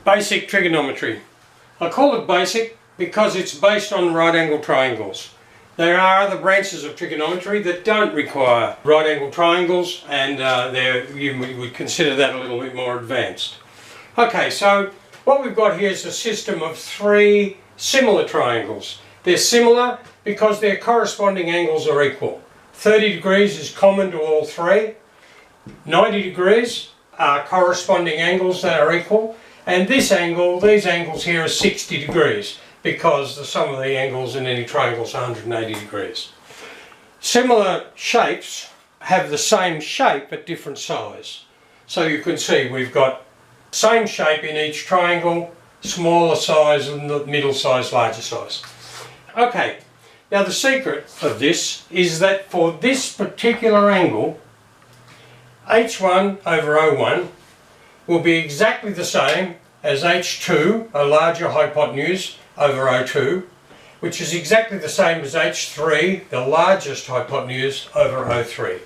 Basic trigonometry. I call it basic because it's based on right angle triangles. There are other branches of trigonometry that don't require right angle triangles, and you would consider that a little bit more advanced. Okay, so what we've got here is a system of three similar triangles. They're similar because their corresponding angles are equal. 30 degrees is common to all three. 90 degrees are corresponding angles that are equal. And this angle, these angles here are 60 degrees because the sum of the angles in any triangle is 180 degrees. Similar shapes have the same shape at different size. So you can see we've got same shape in each triangle, smaller size and the middle size, larger size. Okay, now the secret of this is that for this particular angle, H1 over O1 will be exactly the same as H2, a larger hypotenuse, over O2, which is exactly the same as H3, the largest hypotenuse, over O3.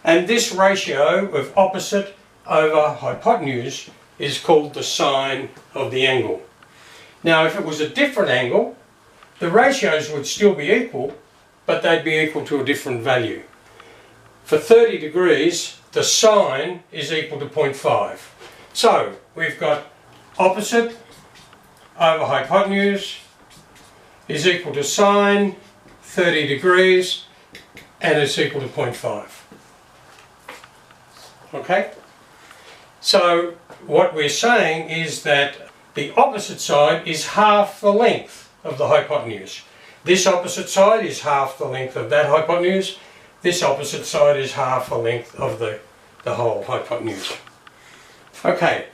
And this ratio of opposite over hypotenuse is called the sine of the angle. Now if it was a different angle, the ratios would still be equal, but they'd be equal to a different value. For 30 degrees, the sine is equal to 0.5. So we've got opposite over hypotenuse is equal to sine 30 degrees, and it's equal to 0.5. Okay? So what we're saying is that the opposite side is half the length of the hypotenuse. This opposite side is half the length of that hypotenuse. This opposite side is half the length of the whole hypotenuse. Okay,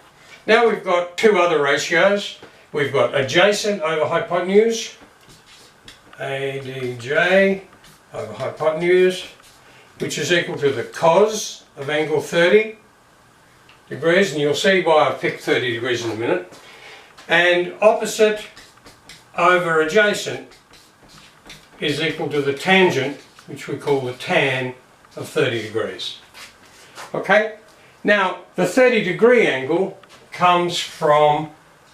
now we've got two other ratios. We've got adjacent over hypotenuse, ADJ over hypotenuse, which is equal to the cos of angle 30 degrees, and you'll see why I've picked 30 degrees in a minute. And opposite over adjacent is equal to the tangent, which we call the tan of 30 degrees. Okay, now the 30 degree angle comes from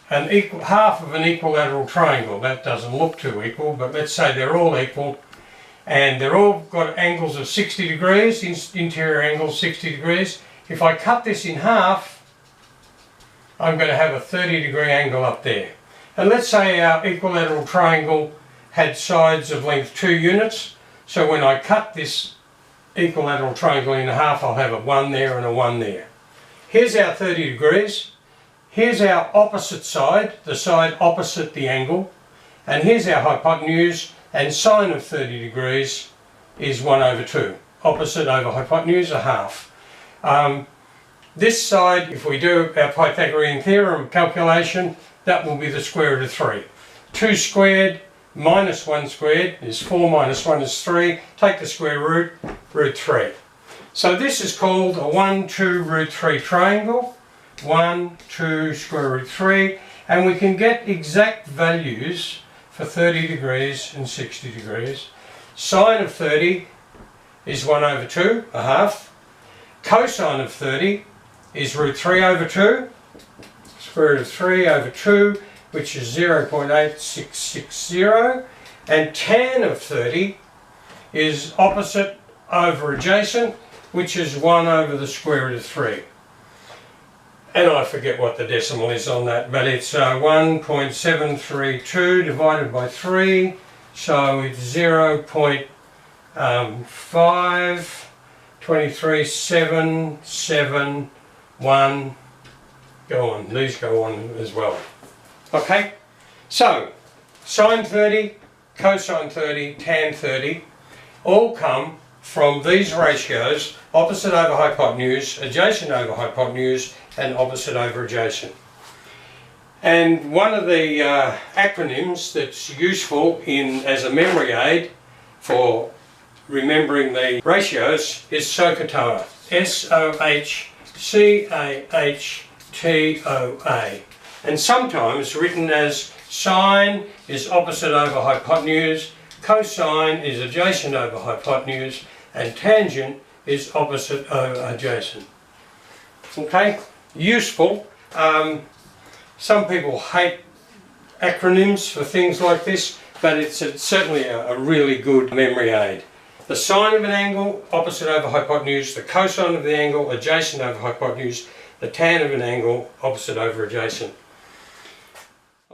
half of an equilateral triangle. That doesn't look too equal, but let's say they're all equal, and they're all got angles of 60 degrees, interior angles 60 degrees. If I cut this in half, I'm going to have a 30 degree angle up there. And let's say our equilateral triangle had sides of length 2 units, so when I cut this equilateral triangle in half, I'll have a 1 there and a 1 there. Here's our 30 degrees. Here's our opposite side, the side opposite the angle. And here's our hypotenuse, and sine of 30 degrees is 1 over 2. Opposite over hypotenuse, a half. This side, if we do our Pythagorean theorem calculation, that will be the square root of 3. 2 squared minus 1 squared is 4, minus 1 is 3. Take the square root, root 3. So this is called a 1, 2, root 3 triangle. 1, 2, square root 3. And we can get exact values for 30 degrees and 60 degrees. Sine of 30 is 1 over 2, a half. Cosine of 30 is root 3 over 2. Square root of 3 over 2, which is 0.8660, and tan of 30 is opposite over adjacent, which is 1 over the square root of 3. And I forget what the decimal is on that, but it's 1.732 divided by 3, so it's 0.523771. Go on, these go on as well. Okay, so sine 30, cosine 30, tan 30 all come from these ratios: opposite over hypotenuse, adjacent over hypotenuse, and opposite over adjacent. And one of the acronyms that's useful as a memory aid for remembering the ratios is SOHCAHTOA. SOHCAHTOA. And sometimes written as sine is opposite over hypotenuse, cosine is adjacent over hypotenuse, and tangent is opposite over adjacent. Okay, useful. Some people hate acronyms for things like this, but it's certainly a really good memory aid. The sine of an angle, opposite over hypotenuse, the cosine of the angle, adjacent over hypotenuse, the tan of an angle, opposite over adjacent.